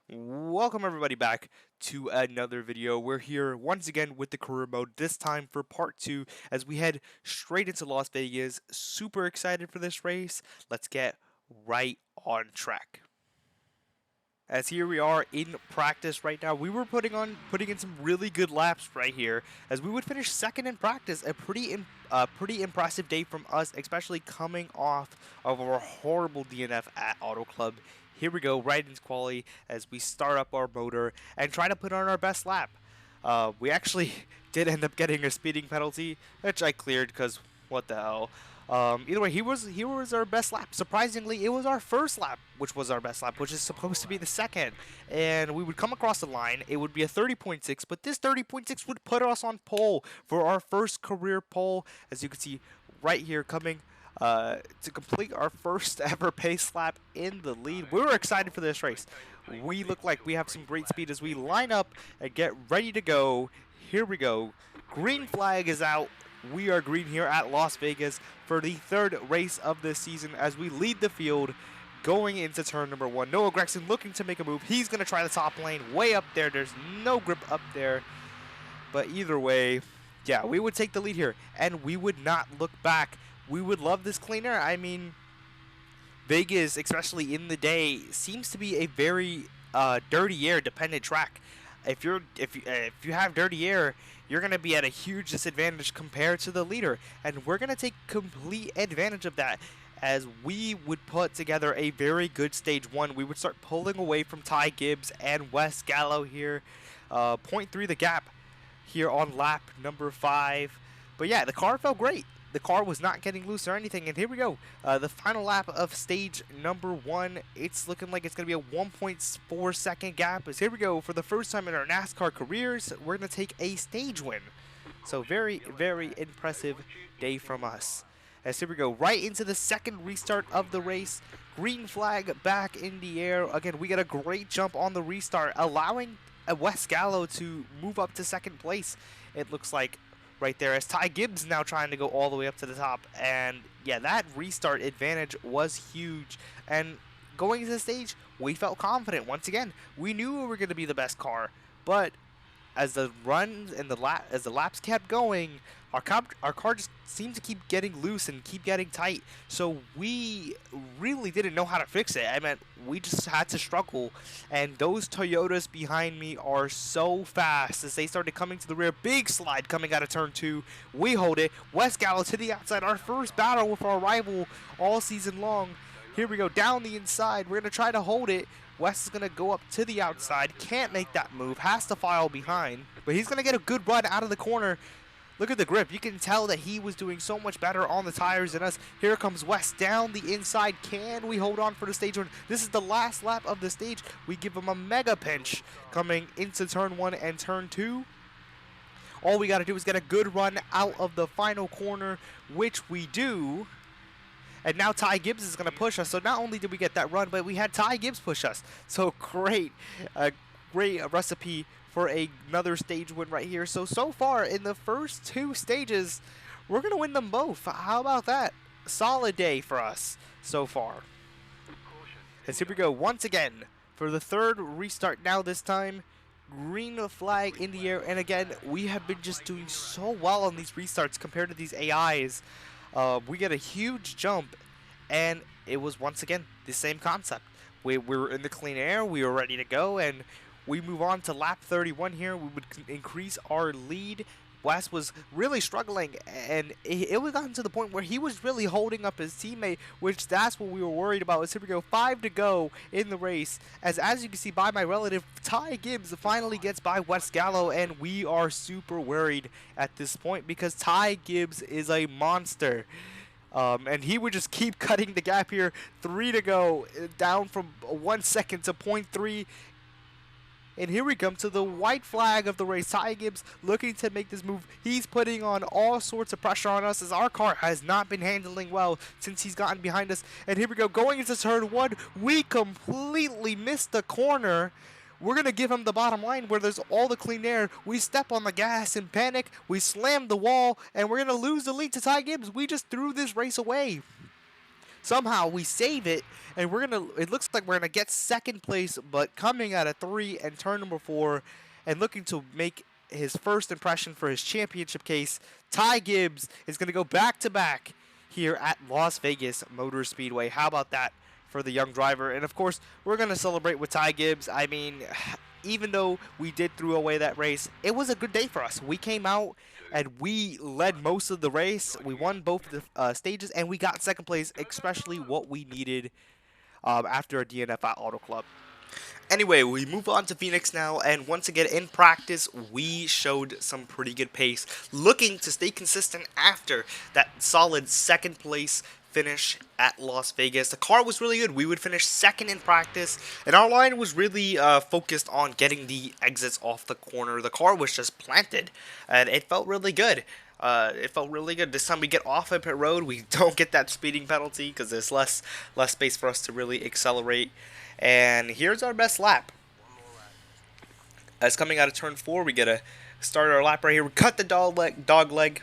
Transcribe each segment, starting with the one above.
Welcome everybody back to another video. We're here once again with the career mode, this time for part 2 as we head straight into Las Vegas. Super excited for this race. Let's get right on track. As here we are in practice right now. We were putting in some really good laps right here as we would finish second in practice. A pretty impressive day from us, especially coming off of our horrible DNF at Auto Club. Here we go, right into quali as we start up our motor and try to put on our best lap. We actually did end up getting a speeding penalty, which I cleared because what the hell. Either way, he was our best lap. Surprisingly, it was our first lap, which was our best lap, which is supposed to be the second. And we would come across the line. It would be a 30.6, but this 30.6 would put us on pole for our first career pole, as you can see right here coming to complete our first ever pace lap in the lead. We were excited for this race. We look like we have some great speed as we line up and get ready to go. Here we go. Green flag is out. We are green here at Las Vegas for the third race of this season as we lead the field going into turn number 1. Noah Gragson looking to make a move. He's going to try the top lane way up there. There's no grip up there. But either way, yeah, we would take the lead here and we would not look back. We would love this clean air. I mean, Vegas, especially in the day, seems to be a very dirty air dependent track. If you have dirty air, you're going to be at a huge disadvantage compared to the leader, and we're going to take complete advantage of that as we would put together a very good stage 1. We would start pulling away from Ty Gibbs and Wes Gallo here. 0.3 the gap here on lap number 5. But yeah, the car felt great. The car was not getting loose or anything, and here we go. The final lap of stage number 1. It's looking like it's going to be a 1.4 second gap. As here we go, for the first time in our NASCAR careers, we're going to take a stage win. So very, very impressive day from us. As here we go, right into the second restart of the race. Green flag back in the air. Again, we get a great jump on the restart, allowing Wes Gallo to move up to second place. It looks like right there, as Ty Gibbs now trying to go all the way up to the top. And yeah, that restart advantage was huge. And going into the stage, we felt confident once again. We knew we were going to be the best car, but as the runs and as the laps kept going, our car just seemed to keep getting loose and keep getting tight. So we really didn't know how to fix it. I mean, we just had to struggle. And those Toyotas behind me are so fast as they started coming to the rear. Big slide coming out of turn 2. We hold it. Wes Gallo to the outside. Our first battle with our rival all season long. Here we go, down the inside. We're going to try to hold it. Wes is going to go up to the outside. Can't make that move. Has to file behind. But he's going to get a good run out of the corner. Look at the grip. You can tell that he was doing so much better on the tires than us. Here comes Wes down the inside. Can we hold on for the stage 1? This is the last lap of the stage. We give him a mega pinch coming into turn 1 and turn 2. All we got to do is get a good run out of the final corner, which we do. And now Ty Gibbs is going to push us. So not only did we get that run, but we had Ty Gibbs push us. So great, great recipe for another stage win right here. So far in the first 2 stages, we're going to win them both. How about that? Solid day for us so far. As here we go once again for the third restart now this time. Green flag in the air. And again, we have been just doing so well on these restarts compared to these AIs. We get a huge jump, and it was once again the same concept. We were in the clean air, we were ready to go, and we move on to lap 31 here. We would increase our lead. Wes was really struggling, and it was gotten to the point where he was really holding up his teammate, which that's what we were worried about. So here we go, 5 to go in the race. As you can see by my relative, Ty Gibbs finally gets by Wes Gallo, and we are super worried at this point because Ty Gibbs is a monster. And he would just keep cutting the gap here. 3 to go, down from 1 second to 0.3. And here we come to the white flag of the race. Ty Gibbs looking to make this move. He's putting on all sorts of pressure on us as our car has not been handling well since he's gotten behind us. And here we go, going into turn 1. We completely missed the corner. We're going to give him the bottom line where there's all the clean air. We step on the gas in panic. We slam the wall, and we're going to lose the lead to Ty Gibbs. We just threw this race away. Somehow we save it, and it looks like we're gonna get second place, but coming out of 3 and turn number 4, and looking to make his first impression for his championship case, Ty Gibbs is gonna go back to back here at Las Vegas Motor Speedway. How about that for the young driver? And of course, we're gonna celebrate with Ty Gibbs. I mean, even though we did throw away that race, it was a good day for us. We came out and we led most of the race. We won both the stages, and we got second place, especially what we needed after a DNF at Auto Club. Anyway, we move on to Phoenix now, and once again in practice, we showed some pretty good pace, looking to stay consistent after that solid second place finish at Las Vegas. The car was really good. We would finish second in practice, and our line was really focused on getting the exits off the corner. The car was just planted, and it felt really good. This time we get off of pit road, we don't get that speeding penalty because there's less space for us to really accelerate. And here's our best lap. As coming out of turn 4, we get to start our lap right here. We cut the dog leg.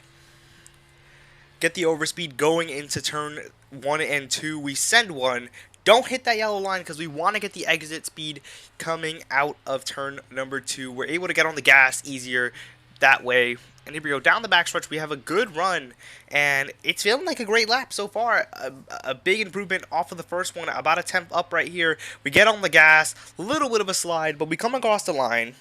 Get the overspeed going into turn 1 and 2. We send one. Don't hit that yellow line because we want to get the exit speed coming out of turn number 2. We're able to get on the gas easier that way. And here we go. Down the backstretch, we have a good run, and it's feeling like a great lap so far. A big improvement off of the first one, about a tenth up right here. We get on the gas, a little bit of a slide, but we come across the line.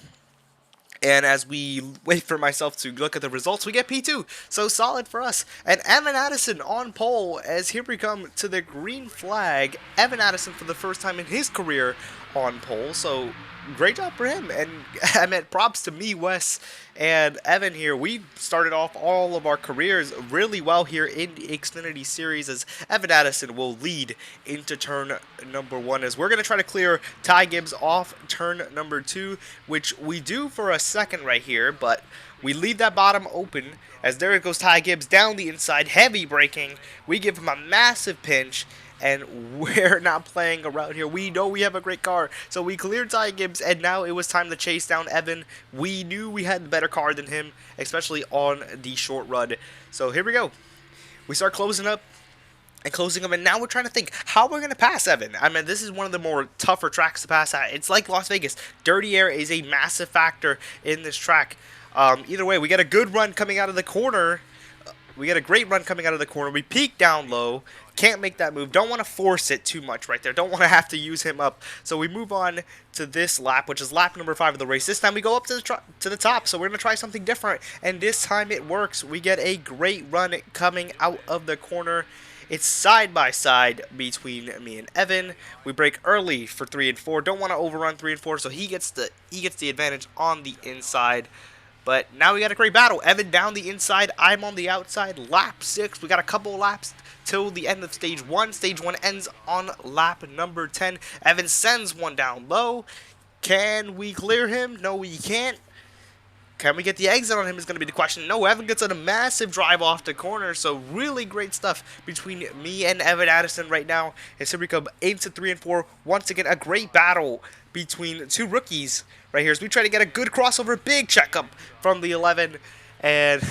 And as we wait for myself to look at the results, we get P2. So solid for us. And Evan Addison on pole, as here we come to the green flag. Evan Addison for the first time in his career on pole. So great job for him. And I meant props to me, Wes, and Evan here. We started off all of our careers really well here in the Xfinity Series, as Evan Addison will lead into turn number 1, as we're going to try to clear Ty Gibbs off turn number 2, which we do for a second right here, but we leave that bottom open, as there goes Ty Gibbs down the inside, heavy braking. We give him a massive pinch, and we're not playing around here. We know we have a great car. So we cleared Ty Gibbs, and now it was time to chase down Evan. We knew we had the better car than him, especially on the short run. So here we go. We start closing up, and now we're trying to think how we're going to pass Evan. I mean, this is one of the more tougher tracks to pass at. It's like Las Vegas. Dirty air is a massive factor in this track. Either way, we get a good run coming out of the corner. We get a great run coming out of the corner. We peak down low. Can't make that move. Don't want to force it too much right there. Don't want to have to use him up. So we move on to this lap, which is lap number 5 of the race. This time we go up to the top. So we're going to try something different. And this time it works. We get a great run coming out of the corner. It's side by side between me and Evan. We break early for 3 and 4. Don't want to overrun 3 and 4. So he gets the advantage on the inside. But now we got a great battle. Evan down the inside, I'm on the outside. Lap 6, we got a couple laps till the end of stage 1. Stage 1 ends on lap number 10. Evan sends one down low. Can we clear him? No, we can't. Can we get the exit on him is going to be the question. No, Evan gets on a massive drive off the corner. So really great stuff between me and Evan Addison right now. And here we come into 3 and 4. Once again, a great battle between two rookies right here as we try to get a good crossover. Big checkup from the 11. And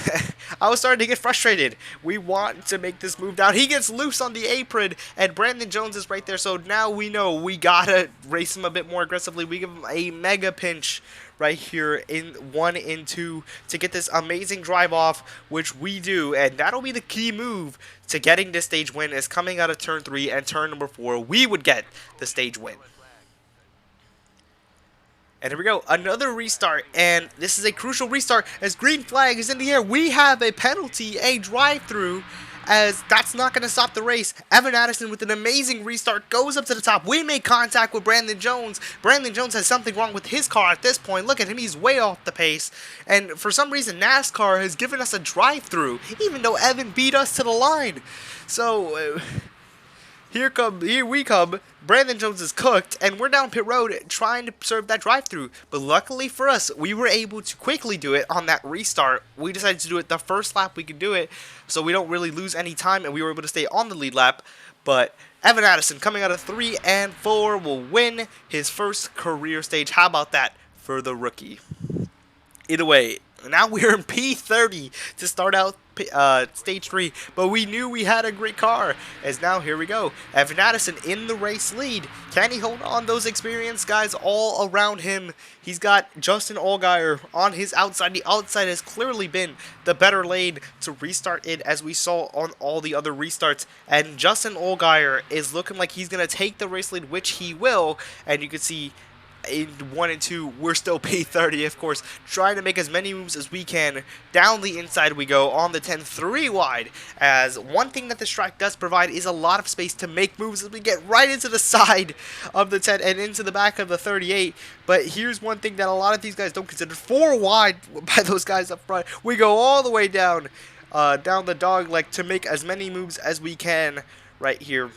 I was starting to get frustrated. We want to make this move down. He gets loose on the apron, and Brandon Jones is right there. So now we know we got to race him a bit more aggressively. We give him a mega pinch right here in 1 and 2 to get this amazing drive off, which we do. And that'll be the key move to getting this stage win, is coming out of turn 3 and turn number 4. We would get the stage win. And here we go, another restart, and this is a crucial restart as green flag is in the air. We have a penalty, a drive-through, as that's not going to stop the race. Evan Addison with an amazing restart goes up to the top. We make contact with Brandon Jones. Brandon Jones has something wrong with his car at this point. Look at him, he's way off the pace. And for some reason, NASCAR has given us a drive-through, even though Evan beat us to the line. So here we come. Brandon Jones is cooked, and we're down pit road trying to serve that drive-through. But luckily for us, we were able to quickly do it on that restart. We decided to do it the first lap we could do it, so we don't really lose any time, and we were able to stay on the lead lap. But Evan Addison, coming out of 3 and 4, will win his first career stage. How about that for the rookie? Either way, now we're in P30 to start out stage 3, but we knew we had a great car. As now, here we go. Evan Addison in the race lead. Can he hold on? Those experienced guys all around him. He's got Justin Allgaier on his outside. The outside has clearly been the better lane to restart it, as we saw on all the other restarts. And Justin Allgaier is looking like he's going to take the race lead, which he will. And you can see in 1 and 2, we're still P30, of course, trying to make as many moves as we can. Down the inside we go on the 10, 3 wide, as one thing that this track does provide is a lot of space to make moves as we get right into the side of the 10 and into the back of the 38. But here's one thing that a lot of these guys don't consider: 4 wide by those guys up front. We go all the way down, down the dog leg to make as many moves as we can right here.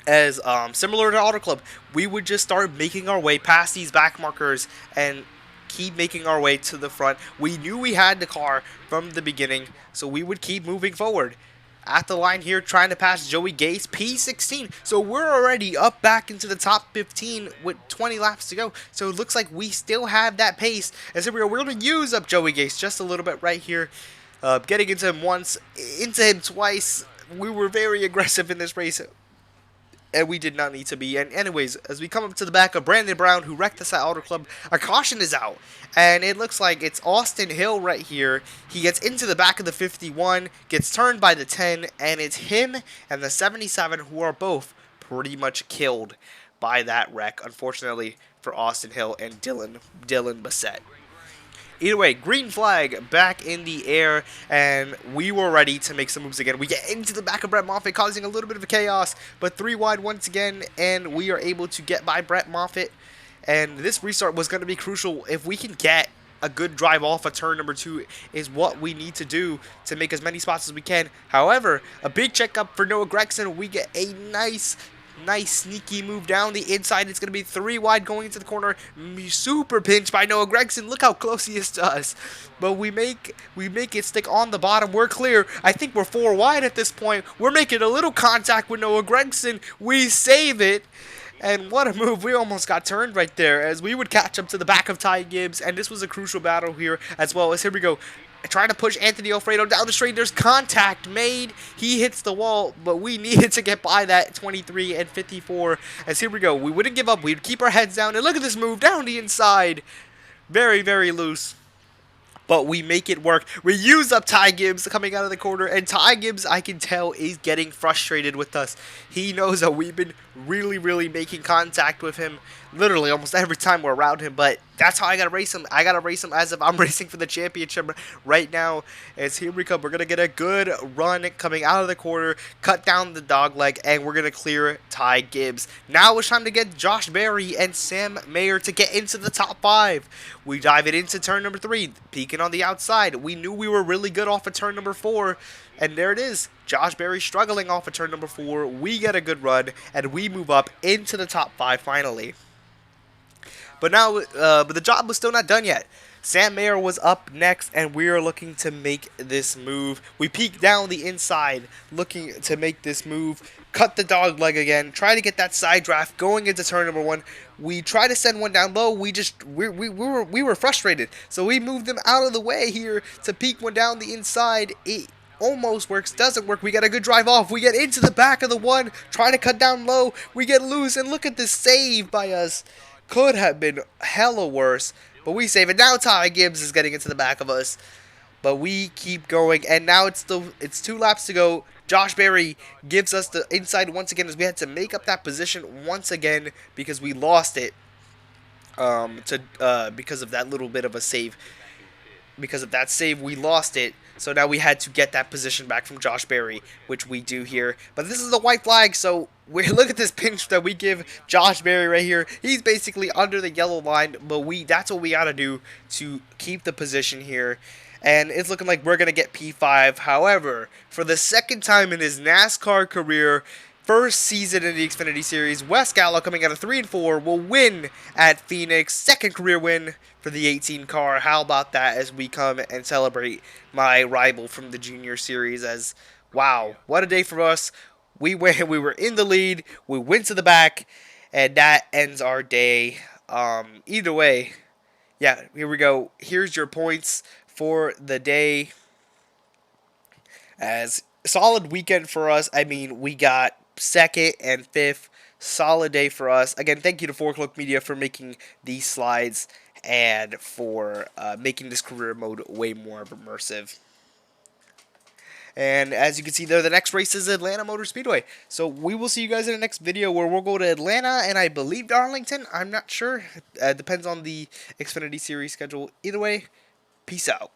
As similar to Auto Club, we would just start making our way past these back markers and keep making our way to the front. We knew we had the car from the beginning, so we would keep moving forward. At the line here, trying to pass Joey Gase, P16. So we're already up back into the top 15 with 20 laps to go. So it looks like we still have that pace. As we're going to use up Joey Gase just a little bit right here. Getting into him once, into him twice. We were very aggressive in this race, and we did not need to be. And anyways, as we come up to the back of Brandon Brown, who wrecked us at Auto Club, a caution is out. And it looks like it's Austin Hill right here. He gets into the back of the 51, gets turned by the 10, and it's him and the 77 who are both pretty much killed by that wreck, unfortunately for Austin Hill and Dylan Bassett. Either way, green flag back in the air, and we were ready to make some moves again. We get into the back of Brett Moffitt, causing a little bit of a chaos, but 3 wide once again, and we are able to get by Brett Moffitt. And this restart was going to be crucial. If we can get a good drive off of turn number 2 is what we need to do to make as many spots as we can. However, a big checkup for Noah Gragson. We get a nice sneaky move down the inside. It's going to be 3 wide going into the corner. Super pinch by Noah Gragson. Look how close he is to us. But we make it stick on the bottom. We're clear. I think we're 4 wide at this point. We're making a little contact with Noah Gragson. We save it. And what a move. We almost got turned right there, as we would catch up to the back of Ty Gibbs. And this was a crucial battle here as well. As here we go, trying to push Anthony Alfredo down the straight. There's contact made. He hits the wall, but we needed to get by that 23 and 54. As here we go, we wouldn't give up. We'd keep our heads down. And look at this move down the inside. Very, very loose, but we make it work. We use up Ty Gibbs coming out of the corner, and Ty Gibbs, I can tell, is getting frustrated with us. He knows that we've been really making contact with him literally almost every time we're around him, but that's how I gotta race him. I gotta race him as if I'm racing for the championship right now. As here we come, we're gonna get a good run coming out of the corner, cut down the dog leg, and we're gonna clear Ty Gibbs. Now it's time to get Josh Berry and Sam Mayer to get into the top 5. We dive it into turn number 3, peeking on the outside. We knew we were really good off of turn number 4. And there it is. Josh Berry struggling off of turn number 4. We get a good run, and we move up into the top 5 finally. But now, but the job was still not done yet. Sam Mayer was up next, and we are looking to make this move. We peek down the inside, looking to make this move. Cut the dog leg again. Try to get that side draft going into turn number 1. We try to send one down low. We were frustrated, so we moved them out of the way here to peek one down the inside. It almost works, doesn't work. We get a good drive off. We get into the back of the 1, trying to cut down low. We get loose, and look at this save by us. Could have been hella worse, but we save it. Now Ty Gibbs is getting into the back of us, but we keep going, and now it's 2 laps to go. Josh Berry gives us the inside once again, as we had to make up that position once again because we lost it because of that little bit of a save. Because of that save, we lost it. So now we had to get that position back from Josh Berry, which we do here. But this is the white flag, so look at this pinch that we give Josh Berry right here. He's basically under the yellow line, but that's what we got to do to keep the position here. And it's looking like we're going to get P5. However, for the second time in his NASCAR career, first season in the Xfinity Series, Wes Gallo, coming out of 3 and 4, will win at Phoenix. Second career win for the 18 car. How about that, as we come and celebrate my rival from the Junior Series? As wow, what a day for us. We were in the lead, we went to the back, and that ends our day. Either way, yeah, here we go. Here's your points for the day. As solid weekend for us. I mean, we got second and fifth. Solid day for us. Again, thank you to Four Cloak Media for making these slides and for making this career mode way more immersive. And as you can see there, the next race is Atlanta Motor Speedway. So we will see you guys in the next video where we'll go to Atlanta and I believe Darlington. I'm not sure. Depends on the Xfinity Series schedule. Either way, peace out.